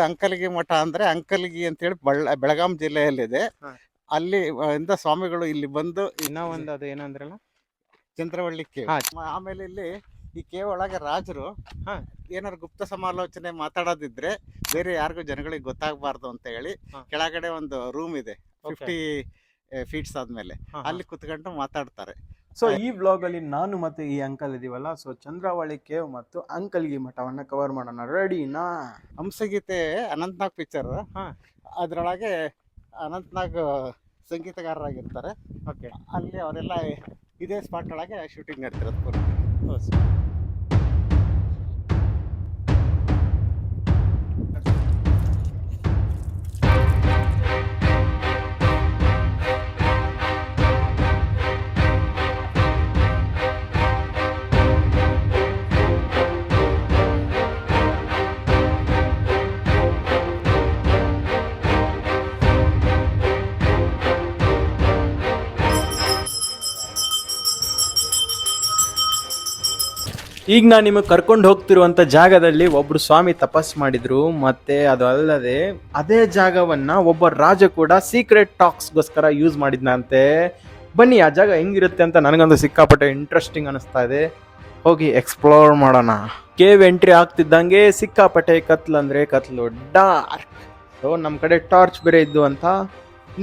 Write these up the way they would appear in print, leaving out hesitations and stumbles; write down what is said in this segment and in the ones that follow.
ಅಂಕಲಗಿ ಮಠ ಅಂದ್ರೆ ಅಂಕಲಗಿ ಅಂತೇಳಿ ಬೆಳಗಾಂ ಜಿಲ್ಲೆಯಲ್ಲಿದೆ. ಅಲ್ಲಿ ಇಂದ ಸ್ವಾಮಿಗಳು ಇಲ್ಲಿ ಬಂದು ಇನ್ನೂ ಒಂದು ಅದು ಏನಂದ್ರಲ್ಲ ಚಂದ್ರವಳ್ಳಿ ಕೇವ್. ಆಮೇಲೆ ಇಲ್ಲಿ ಈ ಕೇವ್ ಒಳಗೆ ರಾಜರು ಏನಾದ್ರು ಗುಪ್ತ ಸಮಾಲೋಚನೆ ಮಾತಾಡೋದಿದ್ರೆ ಬೇರೆ ಯಾರಿಗೂ ಜನಗಳಿಗೆ ಗೊತ್ತಾಗಬಾರ್ದು ಅಂತ ಹೇಳಿ ಕೆಳಗಡೆ ಒಂದು ರೂಮ್ ಇದೆ 50 ಫೀಟ್ಸ್ ಆದ್ಮೇಲೆ ಅಲ್ಲಿ ಕುತ್ಕೊಂಡು ಮಾತಾಡ್ತಾರೆ. ಸೊ ಈ ವ್ಲಾಗ್ ಅಲ್ಲಿ ನಾನು ಮತ್ತೆ ಈ ಅಂಕಲ್ ಇದೀವಲ್ಲ, ಸೊ ಚಂದ್ರವಳ್ಳಿ ಕೇವ್ ಮತ್ತು ಅಂಕಲ್ಗಿ ಮಠವನ್ನ ಕವರ್ ಮಾಡೋಣ. ರೆಡಿನಾ? ಹಂಸಗೀತೆ ಅನಂತ್ನಾಗ್ ಪಿಕ್ಚರ್, ಅದ್ರೊಳಗೆ ಅನಂತ್ನಾಗ್ ಸಂಗೀತಗಾರರಾಗಿರ್ತಾರೆ. ಅಲ್ಲಿ ಅವರೆಲ್ಲ ಇದೇ ಸ್ಪಾಟ್ ಒಳಗೆ ಶೂಟಿಂಗ್ ನಡ್ತಿರೋದು. ಈಗ ನಾನು ನಿಮಗೆ ಕರ್ಕೊಂಡು ಹೋಗ್ತಿರುವಂಥ ಜಾಗದಲ್ಲಿ ಒಬ್ಬರು ಸ್ವಾಮಿ ತಪಸ್ ಮಾಡಿದ್ರು. ಮತ್ತೆ ಅದು ಅಲ್ಲದೆ ಅದೇ ಜಾಗವನ್ನ ಒಬ್ಬ ರಾಜ ಕೂಡ ಸೀಕ್ರೆಟ್ ಟಾಕ್ಸ್ಗೋಸ್ಕರ ಯೂಸ್ ಮಾಡಿದ್ನಂತೆ. ಬನ್ನಿ ಆ ಜಾಗ ಹೆಂಗಿರುತ್ತೆ ಅಂತ ನನಗಂತೂ ಸಿಕ್ಕಾಪಟ್ಟೆ ಇಂಟ್ರೆಸ್ಟಿಂಗ್ ಅನಿಸ್ತಾ ಇದೆ. ಹೋಗಿ ಎಕ್ಸ್ಪ್ಲೋರ್ ಮಾಡೋಣ. ಕೇವ್ ಎಂಟ್ರಿ ಆಗ್ತಿದ್ದಂಗೆ ಸಿಕ್ಕಾಪಟ್ಟೆ ಕತ್ಲು ಅಂದರೆ ಕತ್ಲು, ಡಾರ್ಕ್. ಸೊ ನಮ್ಮ ಕಡೆ ಟಾರ್ಚ್ ಬೇರೆ ಇದ್ದು ಅಂತ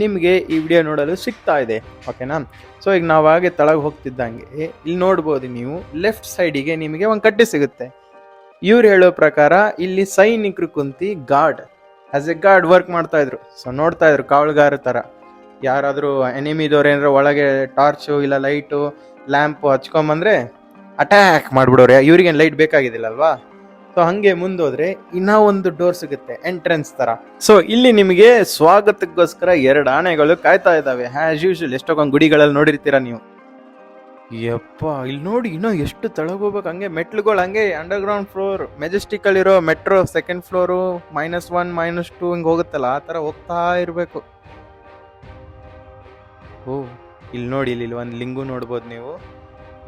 ನಿಮಗೆ ಈ ವಿಡಿಯೋ ನೋಡಲು ಸಿಗ್ತಾ ಇದೆ, ಓಕೆನಾ? ಸೊ ಈಗ ನಾವು ಹಾಗೆ ತಳಗೆ ಹೋಗ್ತಿದ್ದಂಗೆ ಇಲ್ಲಿ ನೋಡ್ಬೋದು ನೀವು, ಲೆಫ್ಟ್ ಸೈಡಿಗೆ ನಿಮಗೆ ಒಂದು ಕಟ್ಟೆ ಸಿಗುತ್ತೆ. ಇವ್ರು ಹೇಳೋ ಪ್ರಕಾರ ಇಲ್ಲಿ ಸೈನಿಕರು ಕುಂತಿ guard, as a guard work ಮಾಡ್ತಾ ಇದ್ರು. ಸೊ ನೋಡ್ತಾ ಇದ್ರು ಕಾವಲುಗಾರ ಥರ. ಯಾರಾದರೂ ಎನಿಮಿದವ್ರು ಏನಾರ ಒಳಗೆ ಟಾರ್ಚು ಇಲ್ಲ ಲೈಟು ಲ್ಯಾಂಪು ಹಚ್ಕೊಂಬಂದ್ರೆ ಅಟ್ಯಾಕ್ ಮಾಡಿಬಿಡೋರೆ. ಇವ್ರಿಗೇನು ಲೈಟ್ ಬೇಕಾಗಿದ್ದಿಲ್ಲ ಅಲ್ವಾ? ಸೊ ಹಂಗೆ ಮುಂದೋದ್ರೆ ಇನ್ನೂ ಒಂದು ಡೋರ್ ಸಿಗುತ್ತೆ, ಎಂಟ್ರೆನ್ಸ್ ತರ. ಸೊ ಇಲ್ಲಿ ನಿಮಗೆ ಸ್ವಾಗತಕ್ಕೋಸ್ಕರ 2 ಆನೆಗಳು ಕಾಯ್ತಾ ಇದ್ದಾವೆ ಆಸ್ ಯೂಶುವಲ್. ಎಷ್ಟೊಂದು ಗುಡಿಗಳಲ್ಲಿ ನೋಡಿರ್ತೀರಾ ನೀವು. ಯಪ್ಪ, ಇಲ್ಲಿ ನೋಡಿ ಇನ್ನೂ ಎಷ್ಟು ತಳಗೋಗ್ಬೇಕು. ಹಂಗೆ ಮೆಟ್ಲುಗಳು ಹಂಗೆ ಅಂಡರ್ಗ್ರೌಂಡ್ ಫ್ಲೋರ್, ಮೆಜೆಸ್ಟಿಕ್ ಅಲ್ಲಿರೋ ಮೆಟ್ರೋ 2nd ಫ್ಲೋರು -1 -2 ಹಿಂಗೆ ಹೋಗುತ್ತಲ್ಲ, ಆ ಥರ ಹೋಗ್ತಾ ಇರಬೇಕು. ಓ ಇಲ್ಲಿ ನೋಡಿ, ಇಲ್ಲಿ ಒಂದು ಲಿಂಗು ನೋಡ್ಬೋದು ನೀವು.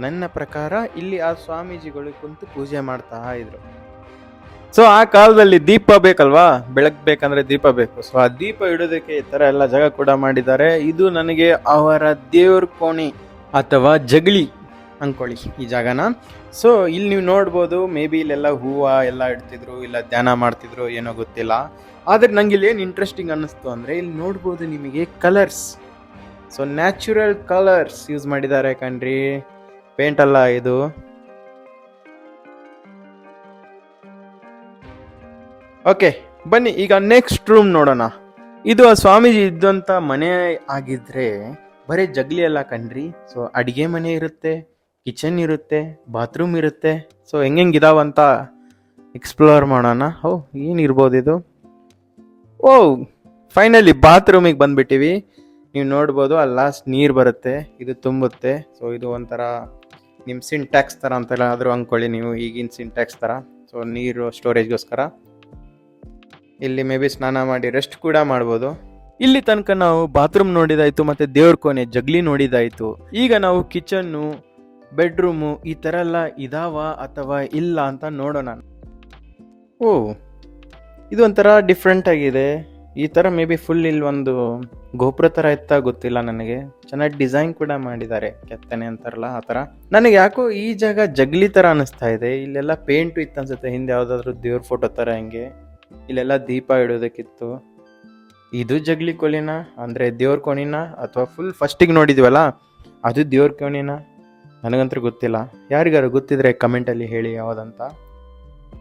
ನನ್ನ ಪ್ರಕಾರ ಇಲ್ಲಿ ಆ ಸ್ವಾಮೀಜಿಗಳು ಕುಂತು ಪೂಜೆ ಮಾಡ್ತಾ ಇದ್ರು. ಸೊ ಆ ಕಾಲದಲ್ಲಿ ದೀಪ ಬೇಕಲ್ವಾ, ಬೆಳಗ್ಬೇಕಂದ್ರೆ ದೀಪ ಬೇಕು. ಸೊ ಆ ದೀಪ ಇಡೋದಕ್ಕೆ ಈ ತರ ಎಲ್ಲ ಜಾಗ ಕೂಡ ಮಾಡಿದ್ದಾರೆ. ಇದು ನನಗೆ ಅವರ ದೇವ್ರ ಕೋಣೆ ಅಥವಾ ಜಗಳಿ ಅನ್ಕೊಳ್ಳಿ ಈ ಜಾಗನ. ಸೊ ಇಲ್ಲಿ ನೀವು ನೋಡ್ಬೋದು, ಮೇ ಬಿ ಇಲ್ಲೆಲ್ಲ ಹೂವು ಎಲ್ಲ ಇಡ್ತಿದ್ರು, ಇಲ್ಲ ಧ್ಯಾನ ಮಾಡ್ತಿದ್ರು, ಏನೋ ಗೊತ್ತಿಲ್ಲ. ಆದ್ರೆ ನಂಗೆ ಇಲ್ಲಿ ಏನು ಇಂಟ್ರೆಸ್ಟಿಂಗ್ ಅನ್ನಿಸ್ತು ಅಂದ್ರೆ, ಇಲ್ಲಿ ನೋಡ್ಬೋದು ನಿಮಗೆ colours. So natural colours use ಮಾಡಿದ್ದಾರೆ ಕಣ್ರಿ, ಪೇಂಟ್ ಅಲ್ಲ ಇದು. ಓಕೆ ಬನ್ನಿ ಈಗ ನೆಕ್ಸ್ಟ್ ರೂಮ್ ನೋಡೋಣ. ಇದು ಆ ಸ್ವಾಮೀಜಿ ಇದ್ದಂಥ ಮನೆ ಆಗಿದ್ರೆ ಬರೀ ಜಗ್ಲಿ ಎಲ್ಲ ಕಣ್ರಿ. ಸೊ ಅಡಿಗೆ ಮನೆ ಇರುತ್ತೆ, ಕಿಚನ್ ಇರುತ್ತೆ, ಬಾತ್ರೂಮ್ ಇರುತ್ತೆ. ಸೊ ಹೆಂಗಿದಾವಂತ ಎಕ್ಸ್ಪ್ಲೋರ್ ಮಾಡೋಣ. ಓ ಏನಿರ್ಬೋದು ಇದು? ಓ ಫೈನಲಿ ಬಾತ್ರೂಮಿಗೆ ಬಂದ್ಬಿಟ್ಟಿವಿ. ನೀವು ನೋಡ್ಬೋದು, ಅಲ್ಲಿ ಲಾಸ್ಟ್ ನೀರು ಬರುತ್ತೆ, ಇದು ತುಂಬುತ್ತೆ. ಸೊ ಇದು ಒಂಥರ ನಿಮ್ಮ ಸಿಂಟ್ಯಾಕ್ಸ್ ಥರ ಅಂತೆಲ್ಲ ಆದರೂ ಅಂದ್ಕೊಳ್ಳಿ ನೀವು, ಈಗಿನ ಸಿಂಟ್ಯಾಕ್ಸ್ ಥರ. ಸೊ ನೀರು ಸ್ಟೋರೇಜ್ಗೋಸ್ಕರ. ಇಲ್ಲಿ ಮೇ ಬಿ ಸ್ನಾನ ಮಾಡಿ ರೆಸ್ಟ್ ಕೂಡ ಮಾಡ್ಬೋದು. ಇಲ್ಲಿ ತನಕ ನಾವು ಬಾತ್ರೂಮ್ ನೋಡಿದಾಯ್ತು, ಮತ್ತೆ ದೇವ್ರ ಕೋಣೆ ಜಗ್ಲಿ ನೋಡಿದಾಯ್ತು. ಈಗ ನಾವು ಕಿಚನ್ನು, ಬೆಡ್ರೂಮು ಈ ಥರ ಎಲ್ಲ ಇದಾವ ಅಥವಾ ಇಲ್ಲ ಅಂತ ನೋಡೋಣ. ಓ ಇದು ಒಂಥರ ಡಿಫ್ರೆಂಟ್ ಆಗಿದೆ. ಈ ಥರ ಮೇ ಬಿ ಫುಲ್ ಇಲ್ಲಿ ಒಂದು ಗೋಪುರ ಥರ ಇತ್ತ ಗೊತ್ತಿಲ್ಲ ನನಗೆ. ಚೆನ್ನಾಗಿ ಡಿಸೈನ್ ಕೂಡ ಮಾಡಿದ್ದಾರೆ, ಕೆತ್ತನೆ ಅಂತಾರಲ್ಲ ಆ ಥರ. ನನಗೆ ಯಾಕೋ ಈ ಜಾಗ ಜಗ್ಲಿ ಥರ ಅನಿಸ್ತಾ ಇದೆ. ಇಲ್ಲೆಲ್ಲ ಪೇಂಟು ಇತ್ತು ಅನ್ಸುತ್ತೆ, ಹಿಂದೆ ಯಾವುದಾದ್ರೂ ದೇವ್ರ ಫೋಟೋ ಥರ ಹಿಂಗೆ. ಇಲ್ಲೆಲ್ಲ ದೀಪ ಇಡೋದಕ್ಕಿತ್ತು. ಇದು ಜಗ್ಲಿ ಕೋಳಿನ ಅಂದರೆ ದೇವ್ರ ಕೋಣಿನ ಅಥವಾ ಫುಲ್ ಫಸ್ಟಿಗೆ ನೋಡಿದ್ವಲ್ಲ ಅದು ದೇವ್ರ ಕೋಣಿನ? ನನಗಂತೂ ಗೊತ್ತಿಲ್ಲ. ಯಾರಿಗಾರು ಗೊತ್ತಿದ್ರೆ ಕಮೆಂಟಲ್ಲಿ ಹೇಳಿ ಯಾವುದಂತ.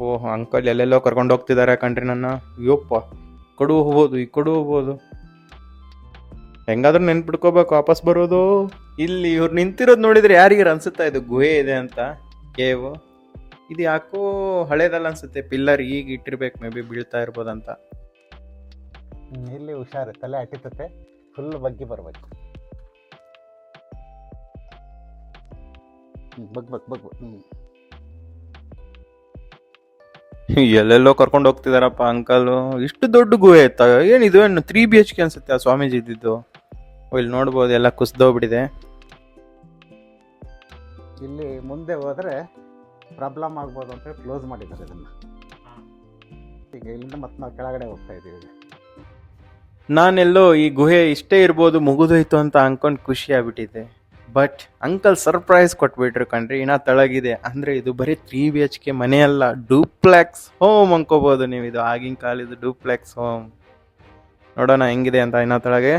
ಓಹ್ ಅಂಕಲ್ ಎಲ್ಲೆಲ್ಲೋ ಕರ್ಕೊಂಡು ಹೋಗ್ತಿದ್ದಾರೆ ಕಣ್ರಿ ನನ್ನ. ಅಯ್ಯಪ್ಪ, ಕಡು ಹೋಗ್ಬೋದು, ಈ ಕಡು ಹೋಗ್ಬೋದು. ಹೆಂಗಾದ್ರೂ ನೆನ್ಪಿಡ್ಕೋಬೇಕು ವಾಪಸ್ ಬರೋದು. ಇಲ್ಲಿ ಇವ್ರು ನಿಂತಿರೋದು ನೋಡಿದ್ರೆ ಯಾರಿಗಾರು ಅನ್ಸುತ್ತಾ ಇದು ಗುಹೆ ಇದೆ ಅಂತ, ಕೇವು? ಇದು ಯಾಕೋ ಹಳೇದಲ್ಲ ಅನ್ಸುತ್ತೆ, ಪಿಲ್ಲರ್ ಈಗ ಇಟ್ಟಿರ್ಬೇಕು, ಮೇ ಬಿ ಬೀಳ್ತಾ ಇರ್ಬೋದಂತ. ಇಲ್ಲಿ ಹುಷಾರು, ತಲೆ ಅಟ್ಟಿತತೆ, ಫುಲ್ ಬಗ್ಗಿ ಬರ್ಬೇಕು. ಎಲ್ಲೆಲ್ಲೋ ಕರ್ಕೊಂಡು ಹೋಗ್ತಿದಾರಪ್ಪ ಅಂಕಲು. ಇಷ್ಟು ದೊಡ್ಡ ಗುಹೆ ಇತ್ತ? ಏನಿದು, ಏನು 3 BHK ಅನ್ಸುತ್ತೆ ಆ ಸ್ವಾಮೀಜಿ ಇದ್ದಿದ್ದು. ಇಲ್ಲಿ ನೋಡ್ಬೋದು ಎಲ್ಲ ಕುಸ್ದೋಗ್ಬಿಟ್ಟಿದೆ. ಇಲ್ಲಿ ಮುಂದೆ ಹೋದ್ರೆ ಪ್ರಾಬ್ಲಮ್ ಆಗ್ಬೋದು ಅಂತ ಕ್ಲೋಸ್ ಮಾಡಿದ್ದಾರೆ ಇದನ್ನ. ಈಗ ಇಲ್ಲಿಂದ ಮತ್ತೆ ನಾವು ಕೆಳಗಡೆ ಹೋಗ್ತಾ ಇದ್ದೀವಿ. ನಾನೆಲ್ಲೋ ಈ ಗುಹೆ ಇಷ್ಟೇ ಇರ್ಬೋದು ಮುಗಿದೋಯ್ತು ಅಂತ ಅನ್ಕೊಂಡು ಖುಷಿ ಆಗ್ಬಿಟ್ಟಿದೆ. ಬಟ್ ಅಂಕಲ್ ಸರ್ಪ್ರೈಸ್ ಕೊಟ್ಬಿಟ್ರು ಕಣ್ರಿ, ಇನ್ನ ತಳಗಿದೆ. ಅಂದ್ರೆ ಇದು ಬರೀ 3 BHK ಮನೆ ಅಲ್ಲ, ಡೂಪ್ಲೆಕ್ಸ್ ಹೋಮ್ ಅನ್ಕೋಬಹುದು ನೀವು. ಇದು ಆಗಿನ ಕಾಲದ ಡೂಪ್ಲೆಕ್ಸ್ ಹೋಮ್. ನೋಡೋಣ ಹೆಂಗಿದೆ ಅಂತ ಇನ್ನ ತಳಗೆ.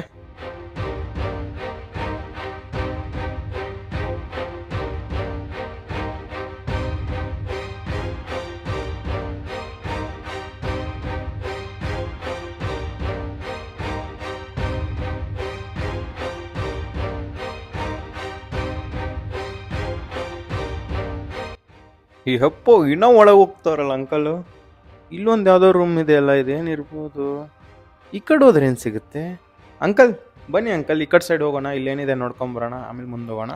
ಈ ಹಪ್ಪು ಇನ್ನೂ ಒಳಗೆ ಹೋಗ್ತಾರಲ್ಲ ಅಂಕಲ್. ಇಲ್ಲೊಂದು ಯಾವುದೋ ರೂಮ್ ಇದೆ ಅಲ್ಲ, ಇದೇನಿರ್ಬೋದು? ಈ ಕಡೆ ಹೋದ್ರೆ ಏನು ಸಿಗುತ್ತೆ? ಅಂಕಲ್ ಬನ್ನಿ ಅಂಕಲ್, ಈ ಕಡೆ ಸೈಡ್ ಹೋಗೋಣ. ಇಲ್ಲೇನಿದೆ ನೋಡ್ಕೊಂಬರೋಣ, ಆಮೇಲೆ ಮುಂದೆ ಹೋಗೋಣ.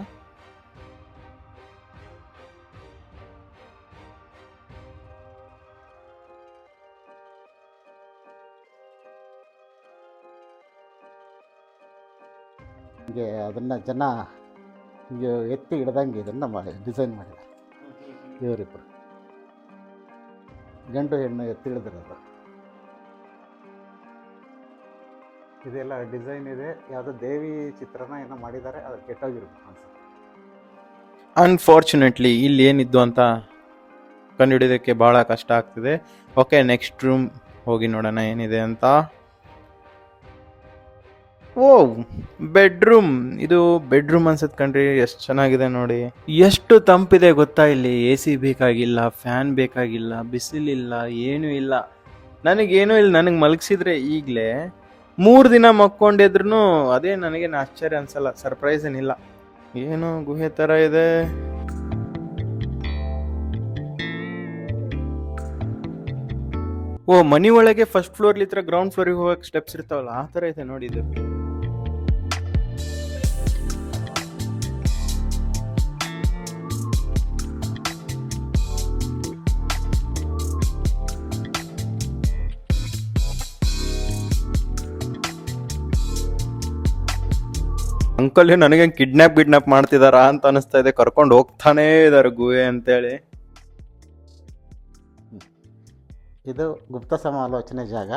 ಹೀಗೆ ಅದನ್ನು ಜನ ಹೀಗೆ ಎತ್ತಿ ಹಿಡ್ದಂಗೆ ಇದನ್ನು ಡಿಸೈನ್ ಮಾಡಿದ್ದಾರೆ ಇವರಿಬ್ಬರು. ಗಂಡು ಹೆಣ್ಣು ಎತ್ತಿ ಹಿಡಿದಿರೋದು ಇದೆಲ್ಲ ಡಿಸೈನ್ ಇದೆ. ಯಾವುದೋ ದೇವಿ ಚಿತ್ರನ ಏನೋ ಮಾಡಿದ್ದಾರೆ, ಅದು ಕೆಟ್ಟೋಗಿರ್ಬೇಕು ಅನ್ಸುತ್ತೆ. ಅನ್ಫಾರ್ಚುನೇಟ್ಲಿ ಇಲ್ಲಿ ಏನಿದ್ದು ಅಂತ ಕಂಡುಹಿಡಿಯೋದಕ್ಕೆ ಭಾಳ ಕಷ್ಟ ಆಗ್ತಿದೆ. ಓಕೆ, ನೆಕ್ಸ್ಟ್ ರೂಮ್ ಹೋಗಿ ನೋಡೋಣ ಏನಿದೆ ಅಂತ. ಓ, ಬೆಡ್ರೂಮ್. ಇದು ಬೆಡ್ರೂಮ್ ಅನ್ಸತ್ ಕಣ್ರಿ. ಎಷ್ಟು ಚೆನ್ನಾಗಿದೆ ನೋಡಿ, ಎಷ್ಟು ತಂಪಿದೆ ಗೊತ್ತಾ. ಇಲ್ಲಿ AC ಬೇಕಾಗಿಲ್ಲ, ಫ್ಯಾನ್ ಬೇಕಾಗಿಲ್ಲ, ಬಿಸಿಲಿಲ್ಲ, ಏನೂ ಇಲ್ಲ. ನನಗೇನೂ ಇಲ್ಲ, ನನಗೆ ಮಲಗಿಸಿದ್ರೆ ಈಗಲೇ 3 ದಿನ ಮಕ್ಕೊಂಡಿದ್ರು ಅದೇ ನನಗೇನು ಆಶ್ಚರ್ಯ ಅನ್ಸಲ್ಲ, ಸರ್ಪ್ರೈಸ್ ಏನಿಲ್ಲ. ಏನೋ ಗುಹೆ ಥರ ಇದೆ. ಓ, ಮನಿ ಒಳಗೆ ಫಸ್ಟ್ ಫ್ಲೋರ್ಲಿ ಇತ್ರ ಗ್ರೌಂಡ್ ಫ್ಲೋರಿಗೆ ಹೋಗಕ್ಕೆ ಸ್ಟೆಪ್ಸ್ ಇರ್ತಾವಲ್ಲ, ಆ ಥರ ಇದೆ ನೋಡಿ ಇದು. ಅಂಕಲ್ ನನಗೆ ಕಿಡ್ನಾಪ್ ಮಾಡ್ತಿದಾರ ಅಂತ ಅನಿಸ್ತಾ ಇದೆ. ಕರ್ಕೊಂಡು ಹೋಗ್ತಾನೇ ಇದಾರೆ ಗುಹೆ ಅಂತೇಳಿ. ಇದು ಗುಪ್ತ ಸಮಾಲೋಚನೆ ಜಾಗ.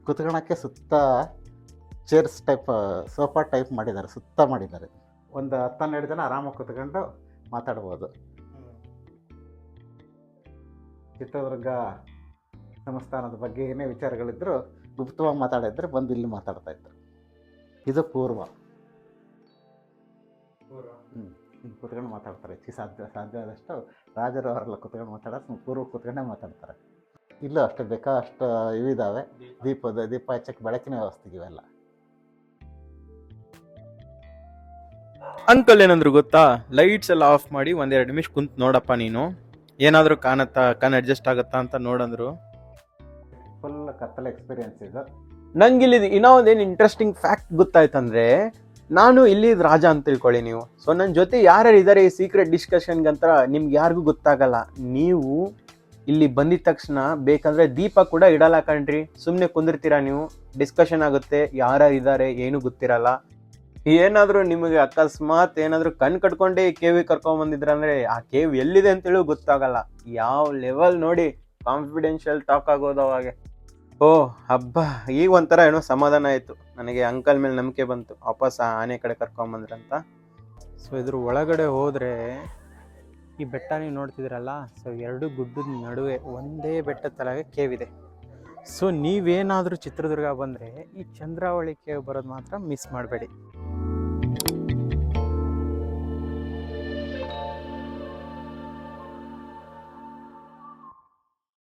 ಕುತ್ಕೊಳ್ಳೋಕ್ಕೆ ಸುತ್ತ ಚೇರ್ಸ್ ಟೈಪ್, ಸೋಫಾ ಟೈಪ್ ಮಾಡಿದ್ದಾರೆ, ಸುತ್ತ ಮಾಡಿದ್ದಾರೆ. ಒಂದು 10-12 ಜನ ಆರಾಮಾಗಿ ಕುತ್ಕೊಂಡು ಮಾತಾಡ್ಬೋದು. ಚಿತ್ರದುರ್ಗ ಸಂಸ್ಥಾನದ ಬಗ್ಗೆ ಏನೇ ವಿಚಾರಗಳಿದ್ರು ಗುಪ್ತವಾಗಿ ಮಾತಾಡಿದ್ರೆ ಬಂದು ಇಲ್ಲಿ ಮಾತಾಡ್ತಾ ಇದ್ರು. ಇದು ಪೂರ್ವ. ಕುತ್ಕೊಂಡು ಮಾತಾಡ್ತಾರೆ. ಸಾಧ್ಯವಾದಷ್ಟು ರಾಜರು ಅವರೆಲ್ಲ ಕುತ್ಕೊಂಡು ಮಾತಾಡೋದು ಪೂರ್ವ ಕುತ್ಕೊಂಡೇ ಮಾತಾಡ್ತಾರೆ. ಇಲ್ಲೂ ಅಷ್ಟೇ ಬೇಕಾಷ್ಟು ಇವಿದಾವೆ. ದೀಪ ಹಚ್ಚಕ್ಕೆ ಬೆಳಕಿನ ವ್ಯವಸ್ಥೆ ಇವೆಲ್ಲ. ಅಂಕಲ್ ಏನಂದ್ರು ಗೊತ್ತಾ, ಲೈಟ್ಸ್ ಎಲ್ಲ ಆಫ್ ಮಾಡಿ 1-2 ನಿಮಿಷ ಕುಂತ್ ನೋಡಪ್ಪ ನೀನು, ಏನಾದರೂ ಕಾಣತ್ತಾ, ಕಣ್ ಅಡ್ಜಸ್ಟ್ ಆಗತ್ತಾ ಅಂತ ನೋಡಂದ್ರು. ಫುಲ್ ಕತ್ತಲ ಎಕ್ಸ್ಪೀರಿಯನ್ಸ್ ಇದು. ನಂಗಿಲ್ಲಿ ಇನ್ನೂ ಒಂದೇನು ಇಂಟ್ರೆಸ್ಟಿಂಗ್ ಫ್ಯಾಕ್ಟ್ ಗೊತ್ತಾಯ್ತಂದ್ರೆ, ನಾನು ಇಲ್ಲಿ ರಾಜ ಅಂತ ತಿಳ್ಕೊಳ್ಳಿ ನೀವು. ಸೊ ನನ್ನ ಜೊತೆ ಯಾರ್ಯಾರು ಇದ್ದಾರೆ ಈ ಸೀಕ್ರೆಟ್ ಡಿಸ್ಕಷನ್ಗಂತ ನಿಮ್ಗೆ ಯಾರಿಗೂ ಗೊತ್ತಾಗಲ್ಲ. ನೀವು ಇಲ್ಲಿ ಬಂದಿದ ತಕ್ಷಣ ಬೇಕಂದ್ರೆ ದೀಪ ಕೂಡ ಇಡಲ್ಲ ಕಣ್ರಿ, ಸುಮ್ಮನೆ ಕುಂದಿರ್ತೀರಾ ನೀವು. ಡಿಸ್ಕಷನ್ ಆಗುತ್ತೆ, ಯಾರ್ಯಾರು ಇದ್ದಾರೆ ಏನು ಗೊತ್ತಿರಲ್ಲ. ಏನಾದರೂ ನಿಮಗೆ ಅಕಸ್ಮಾತ್ ಏನಾದರೂ ಕಣ್ ಕಟ್ಕೊಂಡೇ ಈ ಕೇವಿಗೆ ಕರ್ಕೊಂಬಂದಿದ್ರಂದ್ರೆ ಆ ಕೇವ್ ಎಲ್ಲಿದೆ ಅಂತೇಳಿ ಗೊತ್ತಾಗಲ್ಲ. ಯಾವ ಲೆವೆಲ್ ನೋಡಿ, ಕಾನ್ಫಿಡೆನ್ಷಿಯಲ್ ಟಾಕ್ ಆಗೋದು ಅವಾಗೆ. ಓ ಹಬ್ಬ, ಈಗ ಒಂಥರ ಏನೋ ಸಮಾಧಾನ ಆಯಿತು ನನಗೆ. ಅಂಕಲ್ ಮೇಲೆ ನಂಬಿಕೆ ಬಂತು, ವಾಪಸ್ ಆನೆ ಕಡೆ ಕರ್ಕೊಂಬಂದ್ರಂತ. ಸೊ ಇದ್ರ ಒಳಗಡೆ ಹೋದರೆ ಈ ಬೆಟ್ಟ ನೀವು ನೋಡ್ತಿದ್ದೀರಲ್ಲ, ಸೊ 2 ಗುಡ್ಡದ ನಡುವೆ ಒಂದೇ ಬೆಟ್ಟದ ತಳಗೆ ಕೇವ್ ಇದೆ. ಸೊ ನೀವೇನಾದರೂ ಚಿತ್ರದುರ್ಗ ಬಂದರೆ ಈ ಚಂದ್ರಾವಳಿ ಕೇವ್ ಬರೋದು ಮಾತ್ರ ಮಿಸ್ ಮಾಡಬೇಡಿ.